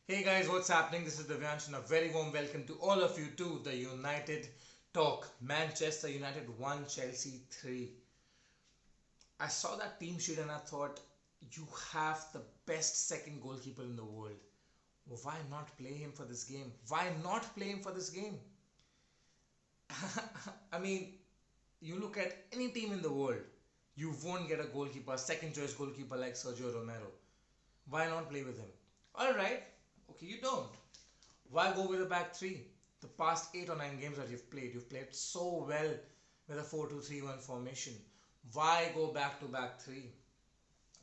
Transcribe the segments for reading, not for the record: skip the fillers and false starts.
Hey guys, what's happening? This is Divyansh and a very warm welcome to all of you to the United Talk. Manchester United 1, Chelsea 3. I saw that team sheet and I thought, you have the best second goalkeeper in the world. Why not play him for this game? Why not play him for this game? I mean, you look at any team in the world, you won't get a goalkeeper, second choice goalkeeper like Sergio Romero. Why not play with him? Alright, okay, you don't. Why go with a back three? The past 8 or 9 games that you've played so well with a 4-2-3-1 formation. Why go back to back three?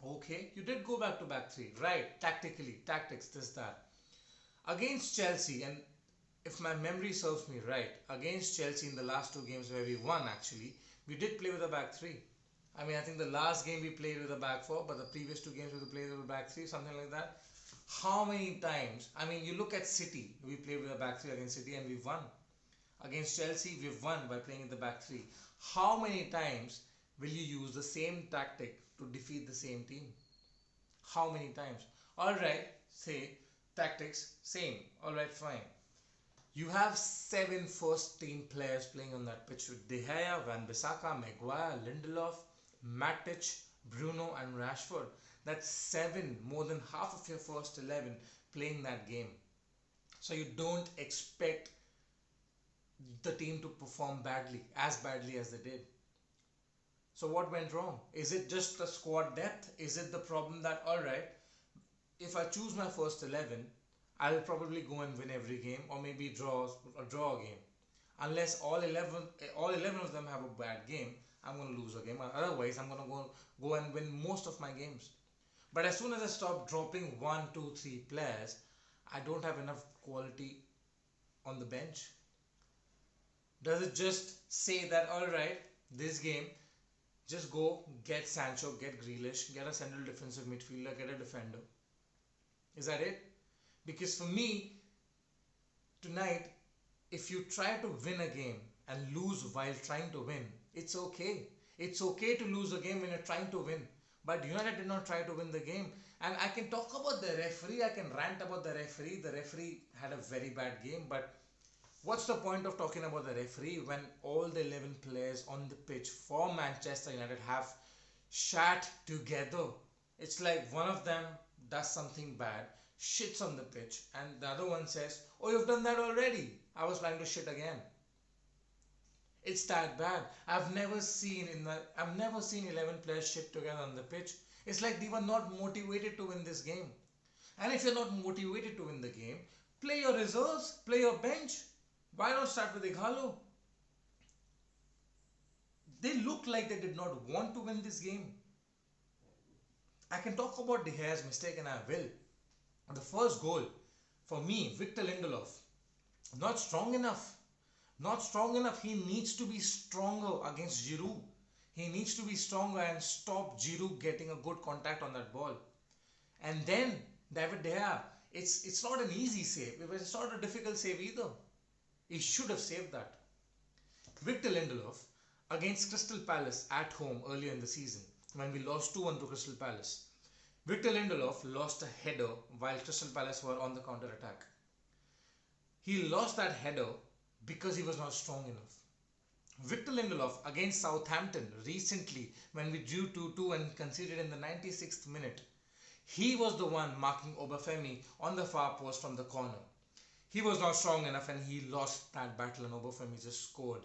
Okay, you did go back to back three, right? Tactically, tactics, this, that. Against Chelsea, and if my memory serves me right, against Chelsea in the last 2 games where we won actually, we did play with a back three. I mean, I think the last game we played with a back four, but the previous 2 games we played with a back three, something like that. How many times? I mean, you look at City, we played with a back three against City and we've won. Against Chelsea, we've won by playing in the back three. How many times will you use the same tactic to defeat the same team? How many times? Alright, say tactics, same. Alright, fine. You have 7 first team players playing on that pitch with De Gea, Van Bissaka, Maguire, Lindelof, Matic, Bruno and Rashford. That's 7, more than half of your first 11 playing that game. So you don't expect the team to perform badly as they did. So what went wrong? Is it just the squad depth? Is it the problem that, alright, if I choose my first 11, I'll probably go and win every game or maybe draw a game. Unless all 11 of them have a bad game, I'm going to lose a game. Otherwise, I'm going to go and win most of my games. But as soon as I stop dropping 1, 2, 3 players, I don't have enough quality on the bench. Does it just say that, alright, this game, just go get Sancho, get Grealish, get a central defensive midfielder, get a defender? Is that it? Because for me, tonight, if you try to win a game and lose while trying to win, it's okay. It's okay to lose a game when you're trying to win. But United did not try to win the game. And I can talk about the referee, I can rant about the referee. The referee had a very bad game, but what's the point of talking about the referee when all the 11 players on the pitch for Manchester United have shat together? It's like one of them does something bad, shits on the pitch, and the other one says, "Oh, you've done that already. I was planning to shit again." It's that bad. I've never seen 11 players shit together on the pitch. It's like they were not motivated to win this game. And if you're not motivated to win the game, play your reserves, play your bench. Why not start with Ighalo? They look like they did not want to win this game. I can talk about De Gea's mistake and I will. The first goal, for me, Victor Lindelof, not strong enough. Not strong enough. He needs to be stronger against Giroud. He needs to be stronger and stop Giroud getting a good contact on that ball. And then David De Gea, it's not an easy save. It's not a difficult save either. He should have saved that. Victor Lindelof against Crystal Palace at home earlier in the season when we lost 2-1 to Crystal Palace. Victor Lindelof lost a header while Crystal Palace were on the counter attack. He lost that header because he was not strong enough. Victor Lindelof against Southampton recently when we drew 2-2 and conceded in the 96th minute. He was the one marking Obafemi on the far post from the corner. He was not strong enough and he lost that battle and Obafemi just scored.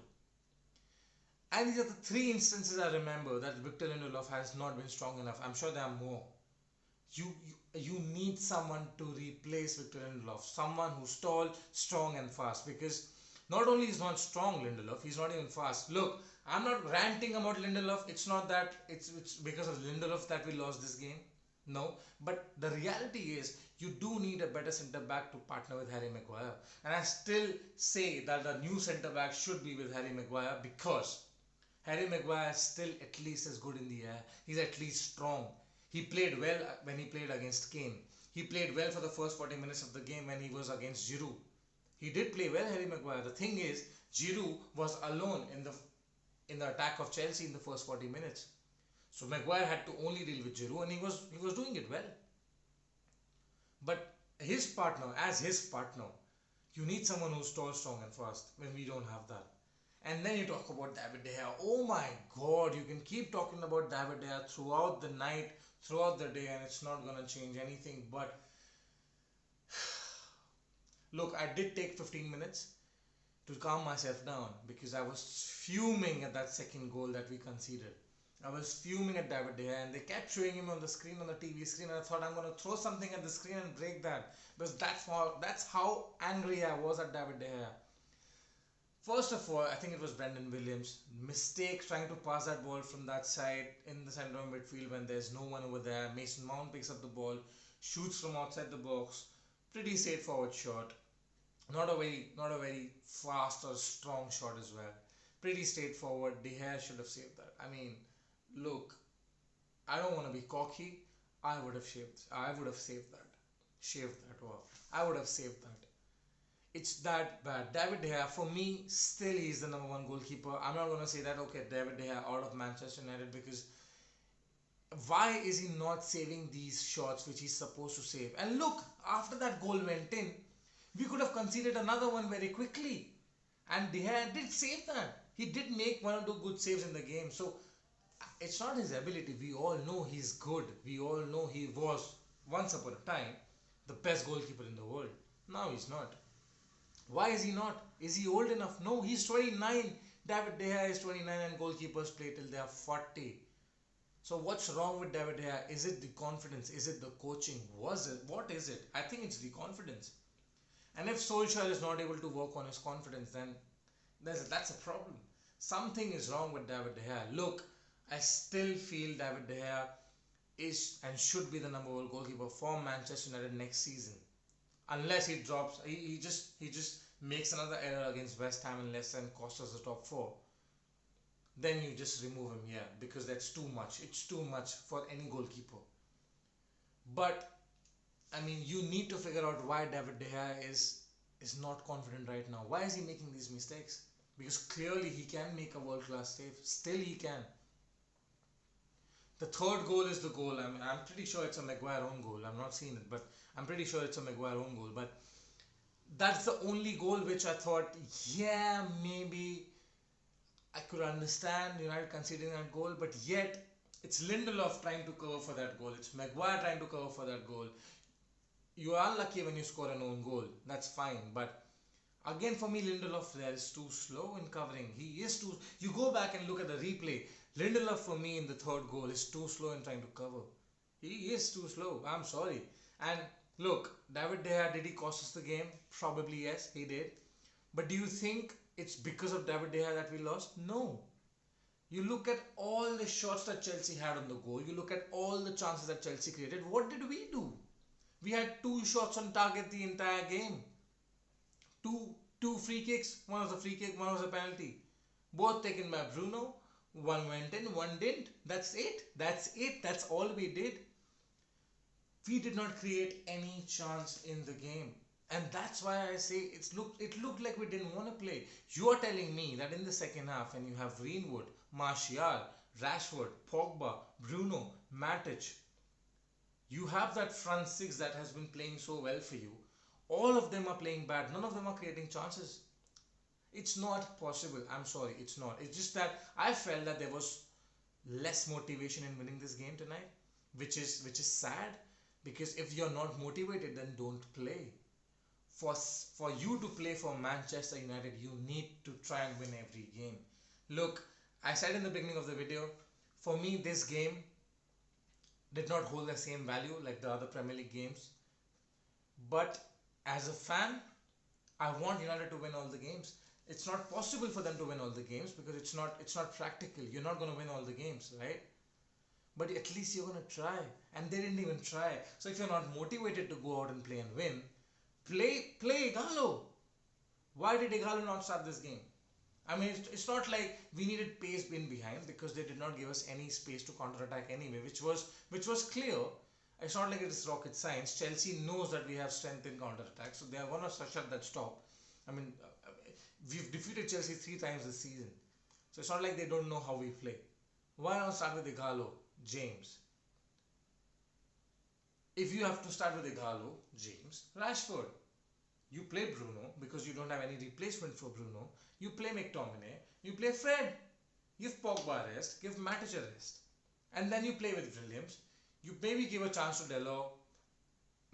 And these are the 3 instances I remember that Victor Lindelof has not been strong enough. I'm sure there are more. You need someone to replace Victor Lindelof, someone who's tall, strong and fast, because not only is not strong Lindelof, he's not even fast. Look, I'm not ranting about Lindelof. It's not that it's because of Lindelof that we lost this game. No, but the reality is you do need a better centre back to partner with Harry Maguire. And I still say that the new centre back should be with Harry Maguire because Harry Maguire is still at least as good in the air. He's at least strong. He played well when he played against Kane. He played well for the first 40 minutes of the game when he was against Giroud. He did play well, Harry Maguire. The thing is, Giroud was alone in the attack of Chelsea in the first 40 minutes. So Maguire had to only deal with Giroud and he was doing it well. But his partner, you need someone who's tall, strong, and fast when we don't have that. And then you talk about David De Gea. Oh my God, you can keep talking about David De Gea throughout the night, throughout the day, and it's not gonna change anything. But look, I did take 15 minutes to calm myself down because I was fuming at that second goal that we conceded. I was fuming at David De Gea, and they kept showing him on the screen, on the TV screen, and I thought I'm gonna throw something at the screen and break that because that's how angry I was at David De Gea. First of all, I think it was Brendan Williams' mistake trying to pass that ball from that side in the center of midfield when there's no one over there. Mason Mount picks up the ball, shoots from outside the box. Pretty straightforward shot. Not a very fast or strong shot as well. Pretty straightforward. De Gea should have saved that. I mean, look, I don't want to be cocky. I would have saved that. Shaved that. Wow. I would have saved that. It's that bad. David De Gea, for me, still he's the number one goalkeeper. I'm not gonna say that okay, David De Gea out of Manchester United because why is he not saving these shots which he's supposed to save? And look, after that goal went in, we could have conceded another one very quickly. And De Gea did save that. He did make one or two good saves in the game. So it's not his ability. We all know he's good. We all know he was once upon a time the best goalkeeper in the world. Now he's not. Why is he not? Is he old enough? No, he's 29. David De Gea is 29 and goalkeepers play till they are 40. So what's wrong with David De Gea? Is it the confidence? Is it the coaching? What is it? I think it's the confidence. And if Solskjaer is not able to work on his confidence, then that's a problem. Something is wrong with David De Gea. Look, I still feel David De Gea is and should be the number one goalkeeper for Manchester United next season. Unless he drops, he just makes another error against West Ham and Leicester and costs us the top four. Then you just remove him here because that's too much. It's too much for any goalkeeper. But I mean, you need to figure out why David De Gea is not confident right now. Why is he making these mistakes? Because clearly he can make a world class save. Still he can. The third goal is the goal. I'm pretty sure it's a Maguire own goal. I'm not seeing it, but I'm pretty sure it's a Maguire own goal. But that's the only goal which I thought, yeah, maybe I could understand United conceding that goal, but yet it's Lindelof trying to cover for that goal. It's Maguire trying to cover for that goal. You are unlucky when you score an own goal. That's fine, but again, for me, Lindelof there is too slow in covering. He is too. You go back and look at the replay. Lindelof for me in the third goal is too slow in trying to cover. He is too slow. I'm sorry. And look, David De Gea, did he cost us the game? Probably yes, he did. But do you think it's because of David De Gea that we lost? No. You look at all the shots that Chelsea had on the goal. You look at all the chances that Chelsea created. What did we do? We had two shots on target the entire game. Two free kicks. One was a free kick, one was a penalty. Both taken by Bruno. One went in, one didn't. That's it. That's it. That's all we did. We did not create any chance in the game. And that's why I say it looked like we didn't want to play. You are telling me that in the second half when you have Greenwood, Martial, Rashford, Pogba, Bruno, Matic, you have that front six that has been playing so well for you. All of them are playing bad. None of them are creating chances. It's not possible. I'm sorry, it's not. It's just that I felt that there was less motivation in winning this game tonight, which is sad because if you're not motivated, then don't play. For you to play for Manchester United, you need to try and win every game. Look, I said in the beginning of the video, for me this game did not hold the same value like the other Premier League games. But as a fan, I want United to win all the games. It's not possible for them to win all the games because it's not practical. You're not going to win all the games, right? But at least you're going to try. And they didn't even try. So if you're not motivated to go out and play and win, play Igalo. Why did Igalo not start this game? I mean, it's not like we needed pace in behind because they did not give us any space to counter-attack anyway, which was clear. It's not like it's rocket science. Chelsea knows that we have strength in counter-attack, so they are going to shut that stop. I mean, we've defeated Chelsea 3 times this season, so it's not like they don't know how we play. Why not start with Igalo, James? If you have to start with Igalo, James, Rashford, you play Bruno because you don't have any replacement for Bruno. You play McTominay, you play Fred. Give Pogba a rest, give Matic a rest. And then you play with Williams. You maybe give a chance to Delo,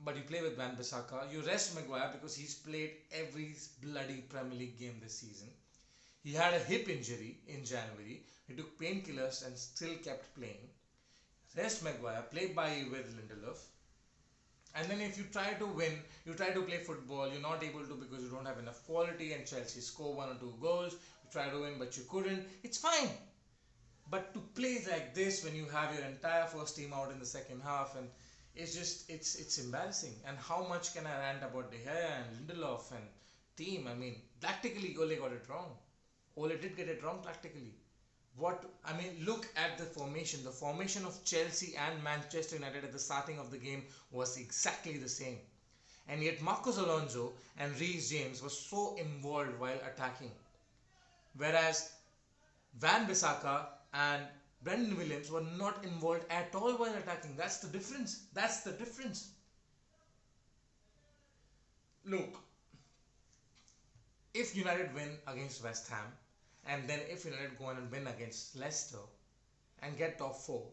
but you play with Van Bissaka. You rest Maguire because he's played every bloody Premier League game this season. He had a hip injury in January. He took painkillers and still kept playing. Rest Maguire, play by with Lindelof. And then if you try to win, you try to play football, you're not able to because you don't have enough quality and Chelsea score 1 or 2 goals. You try to win but you couldn't. It's fine. But to play like this when you have your entire first team out in the second half, and it's embarrassing. And how much can I rant about De Gea and Lindelof and team? I mean, tactically Ole got it wrong. Ole did get it wrong tactically. What I mean, look at the formation. The formation of Chelsea and Manchester United at the starting of the game was exactly the same. And yet Marcos Alonso and Reece James were so involved while attacking. Whereas Van Bissaka and Brendan Williams were not involved at all while attacking. That's the difference. That's the difference. Look, if United win against West Ham, and then if United go on and win against Leicester and get top 4,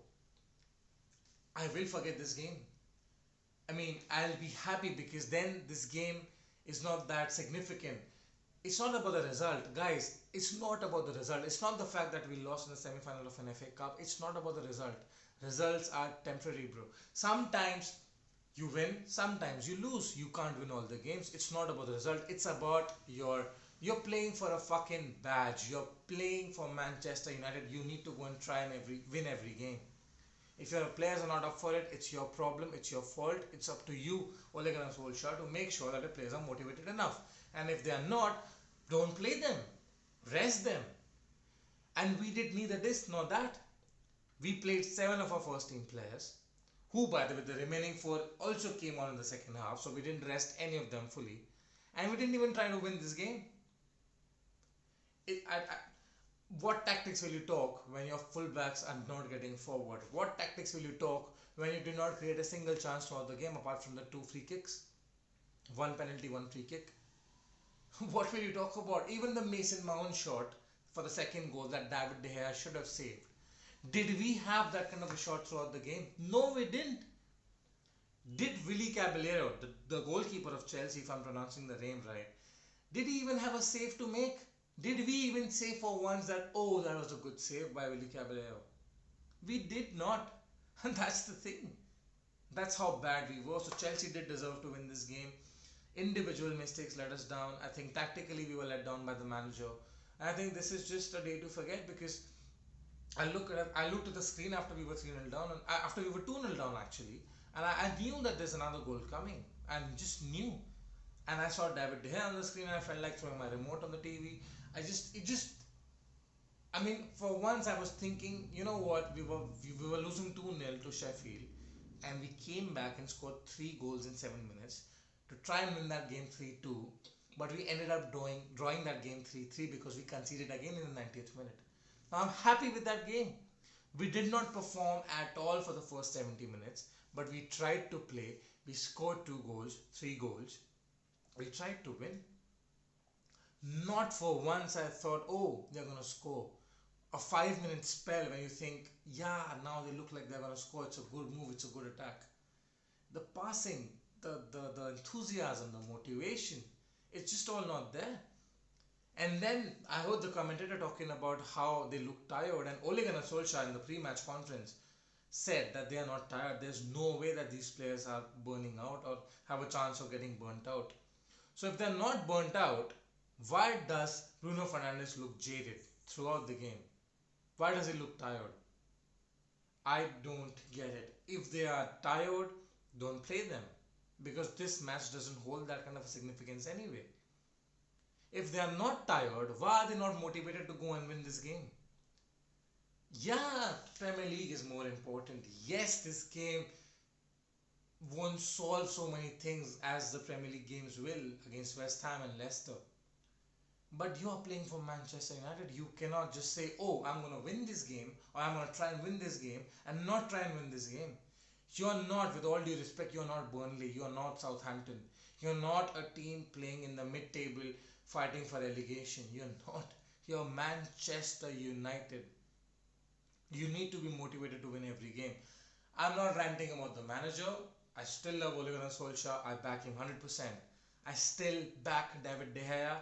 I will forget this game. I mean, I'll be happy because then this game is not that significant. It's not about the result, guys. It's not about the result. It's not the fact that we lost in the semi-final of an FA Cup. It's not about the result. Results are temporary, bro. Sometimes you win, sometimes you lose. You can't win all the games. It's not about the result. It's about you're playing for a fucking badge. You're playing for Manchester United. You need to go and try and win every game. If your players are not up for it, it's your problem, it's your fault. It's up to you, Ole Gunnar Solskjaer, to make sure that the players are motivated enough. And if they are not, don't play them. Rest them. And we did neither this nor that. We played 7 of our first team players, who by the way, the remaining 4 also came on in the second half, so we didn't rest any of them fully. And we didn't even try to win this game. What tactics will you talk when your fullbacks are not getting forward? What tactics will you talk when you do not create a single chance throughout the game apart from the 2 free kicks? 1 penalty, 1 free kick. What will you talk about? Even the Mason Mount shot for the second goal that David De Gea should have saved. Did we have that kind of a shot throughout the game? No, we didn't. Did Willy Caballero, the goalkeeper of Chelsea, if I'm pronouncing the name right, did he even have a save to make? Did we even say for once that, oh, that was a good save by Willy Caballero? We did not. And that's the thing. That's how bad we were. So Chelsea did deserve to win this game. Individual mistakes let us down. I think tactically we were let down by the manager. I think this is just a day to forget because I looked at the screen after we were 3-0 down, and after we were 2-0 down actually, and I knew that there's another goal coming, and just knew. And I saw David De Gea on the screen, and I felt like throwing my remote on the TV. I mean, for once I was thinking, you know what, we were losing 2-0 to Sheffield, and we came back and scored 3 goals in 7 minutes to try and win that game 3-2, but we ended up drawing that game 3-3 because we conceded again in the 90th minute. Now I'm happy with that game. We did not perform at all for the first 70 minutes, but we tried to play. We scored 2 goals, 3 goals. We tried to win. Not for once I thought, oh, they're going to score. A 5-minute spell when you think, yeah, now they look like they're going to score. It's a good move. It's a good attack. The passing, the enthusiasm, the motivation, it's just all not there. And then I heard the commentator talking about how they look tired, and Ole Gunnar Solskjaer in the pre-match conference said that they are not tired. There's no way that these players are burning out or have a chance of getting burnt out. So if they're not burnt out, why does Bruno Fernandes look jaded throughout the game? Why does he look tired? I don't get it. If they are tired, don't play them, because this match doesn't hold that kind of significance anyway. If they are not tired, why are they not motivated to go and win this game? Yeah, Premier League is more important. Yes, this game won't solve so many things as the Premier League games will against West Ham and Leicester. But you are playing for Manchester United. You cannot just say, oh, I'm going to win this game, or I'm going to try and win this game and not try and win this game. You're not, with all due respect, you're not Burnley, you're not Southampton, you're not a team playing in the mid table fighting for relegation. You're not. You're Manchester United. You need to be motivated to win every game. I'm not ranting about the manager. I still love Ole Gunnar Solskjaer. I back him 100%. I still back David De Gea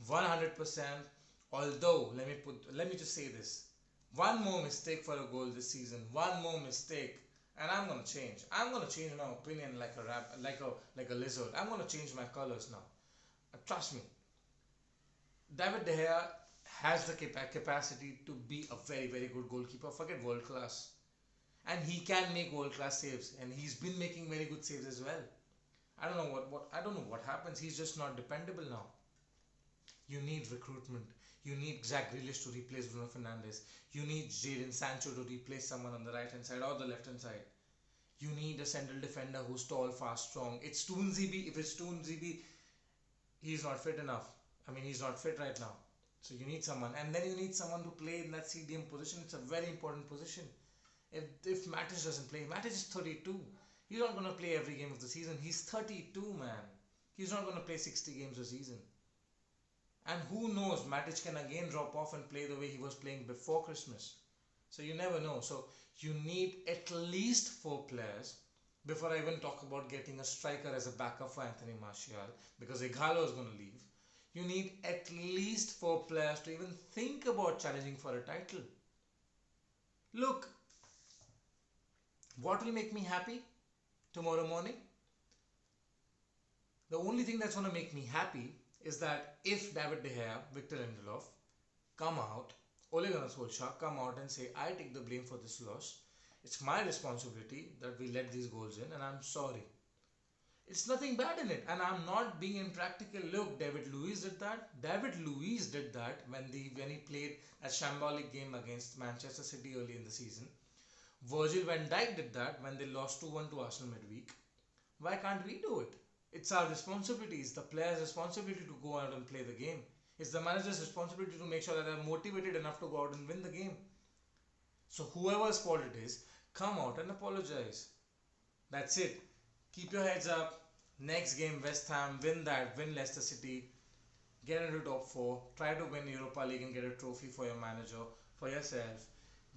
100%. Although, let me just say this. One more mistake for a goal this season. One more mistake, and I'm gonna change. I'm gonna change my opinion like a like a lizard. I'm gonna change my colors now. Trust me. David De Gea has the capacity to be a very good goalkeeper. Forget world class, and he can make world class saves, and he's been making very good saves as well. I don't know what happens. He's just not dependable now. You need recruitment. You need Zach Grealish to replace Bruno Fernandes. You need Jadon Sancho to replace someone on the right hand side or the left hand side. You need a central defender who's tall, fast, strong. It's Toonzibi. If it's Toonzibi, he's not fit enough. I mean, he's not fit right now. So you need someone, and then you need someone to play in that CDM position. It's a very important position. If Matic doesn't play, Matic is 32. He's not gonna play every game of the season. He's 32, man. He's not gonna play 60 games a season. And who knows, Matic can again drop off and play the way he was playing before Christmas. So you never know. So you need at least 4 players before I even talk about getting a striker as a backup for Anthony Martial, because Ighalo is going to leave. You need at least 4 players to even think about challenging for a title. Look, what will make me happy tomorrow morning? The only thing that's going to make me happy is that if David De Gea, Victor Lindelof come out, Ole Gunnar Solskjaer come out and say, I take the blame for this loss. It's my responsibility that we let these goals in, and I'm sorry. It's nothing bad in it, and I'm not being impractical. Look, David Luiz did that. David Luiz did that when he played a shambolic game against Manchester City early in the season. Virgil van Dijk did that when they lost 2-1 to Arsenal midweek. Why can't we do it? It's our responsibility. It's the player's responsibility to go out and play the game. It's the manager's responsibility to make sure that they're motivated enough to go out and win the game. So whoever's fault it is, come out and apologize. That's it. Keep your heads up. Next game, West Ham, win that, win Leicester City, get into top 4, try to win Europa League and get a trophy for your manager, for yourself.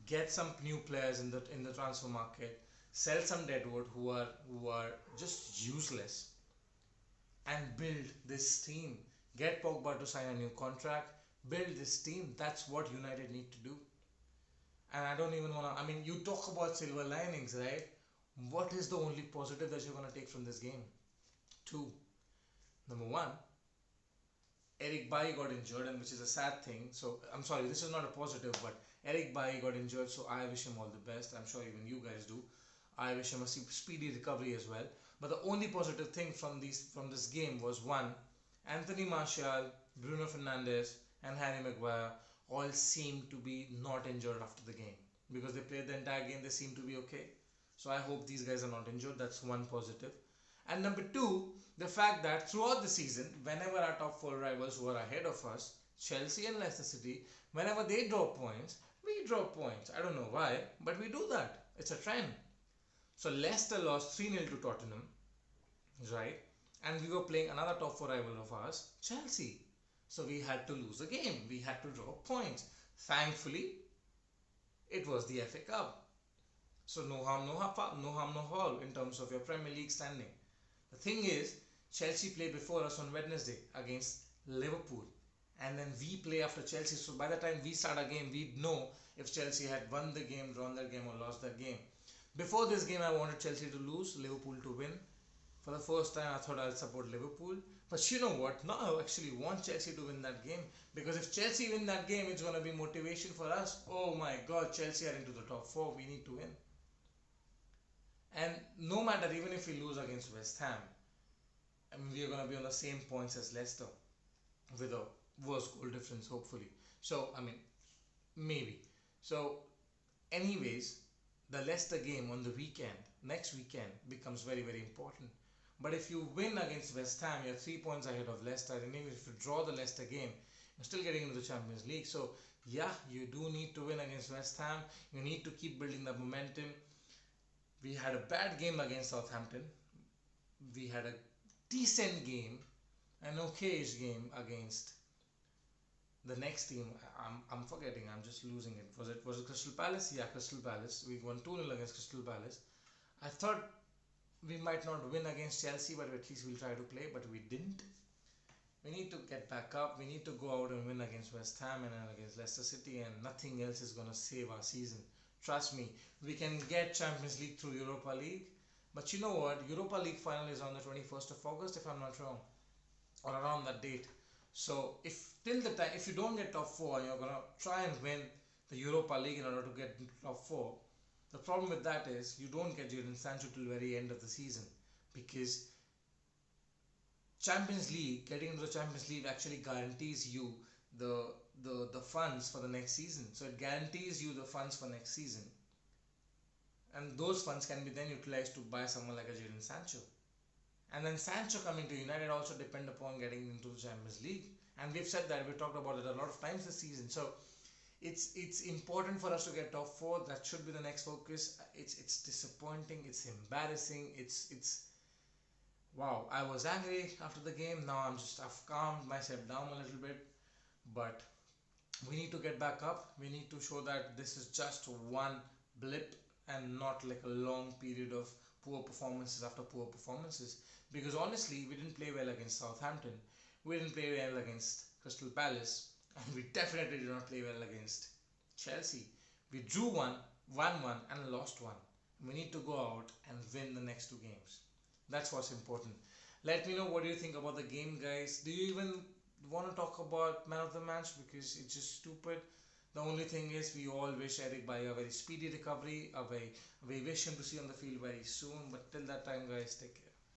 Get some new players in the transfer market. Sell some deadwood who are just useless, and build this team. Get Pogba to sign a new contract. Build this team. That's what United need to do. And I don't even want to. I mean, you talk about silver linings, right? What is the only positive that you're going to take from this game? 2. Number 1, Eric Bailly got injured, and which is a sad thing. So I'm sorry, this is not a positive, but Eric Bailly got injured, so I wish him all the best. I'm sure even you guys do. I wish him a speedy recovery as well. But the only positive thing from this game was 1, Anthony Martial, Bruno Fernandes, and Harry Maguire all seemed to be not injured after the game, because they played the entire game. They seem to be okay. So I hope these guys are not injured. That's one positive. And number 2, the fact that throughout the season, whenever our top 4 rivals who are ahead of us, Chelsea and Leicester City, whenever they drop points, we drop points. I don't know why, but we do that. It's a trend. So Leicester lost 3-0 to Tottenham, right? And we were playing another top 4 rival of ours, Chelsea. So we had to lose the game. We had to drop points. Thankfully, it was the FA Cup. So no harm, no foul in terms of your Premier League standing. The thing is, Chelsea play before us on Wednesday against Liverpool, and then we play after Chelsea. So by the time we start a game, we'd know if Chelsea had won the game, drawn their game, or lost that game. Before this game, I wanted Chelsea to lose, Liverpool to win. For the first time, I thought I'd support Liverpool. But you know what? Now I actually want Chelsea to win that game. Because if Chelsea win that game, it's going to be motivation for us. Oh my God, Chelsea are into the top 4. We need to win. And no matter, even if we lose against West Ham, I mean, we are going to be on the same points as Leicester, with a worse goal difference, hopefully. So, I mean, maybe. So, anyways, the Leicester game on the weekend, next weekend, becomes very important. But if you win against West Ham, you're 3 points ahead of Leicester. And even if you draw the Leicester game, you're still getting into the Champions League. So, yeah, you do need to win against West Ham. You need to keep building the momentum. We had a bad game against Southampton. We had a decent game, an okayish game against the next team. I'm forgetting. I'm just losing it. Was it Crystal Palace? Yeah, Crystal Palace. We won 2-0 against Crystal Palace. I thought we might not win against Chelsea, but at least we'll try to play. But we didn't. We need to get back up. We need to go out and win against West Ham and against Leicester City, and nothing else is going to save our season. Trust me, we can get Champions League through Europa League. But you know what? Europa League final is on the 21st of August, if I'm not wrong, or around that date. So if till the time, if you don't get top four and you're gonna try and win the Europa League in order to get into top four, the problem with that is you don't get Jadon Sancho till very end of the season, because Champions League, getting into the Champions League actually guarantees you the the funds for the next season. So it guarantees you the funds for next season, and those funds can be then utilized to buy someone like a Jadon Sancho. And then Sancho coming to United also depend upon getting into the Champions League. And we've said that, we've talked about it a lot of times this season. So it's important for us to get top four. That should be the next focus. It's disappointing. It's embarrassing. It's wow. I was angry after the game. Now I've calmed myself down a little bit. But we need to get back up. We need to show that this is just one blip and not like a long period of poor performances after poor performances. Because honestly, we didn't play well against Southampton, we didn't play well against Crystal Palace, and we definitely did not play well against Chelsea. We drew one, won one, and lost one. We need to go out and win the next two games. That's what's important. Let me know what do you think about the game, guys. Do you even want to talk about man of the match? Because it's just stupid. The only thing is, we all wish Eric Bailly a very speedy recovery. We wish him to see on the field very soon. But till that time, guys, take care.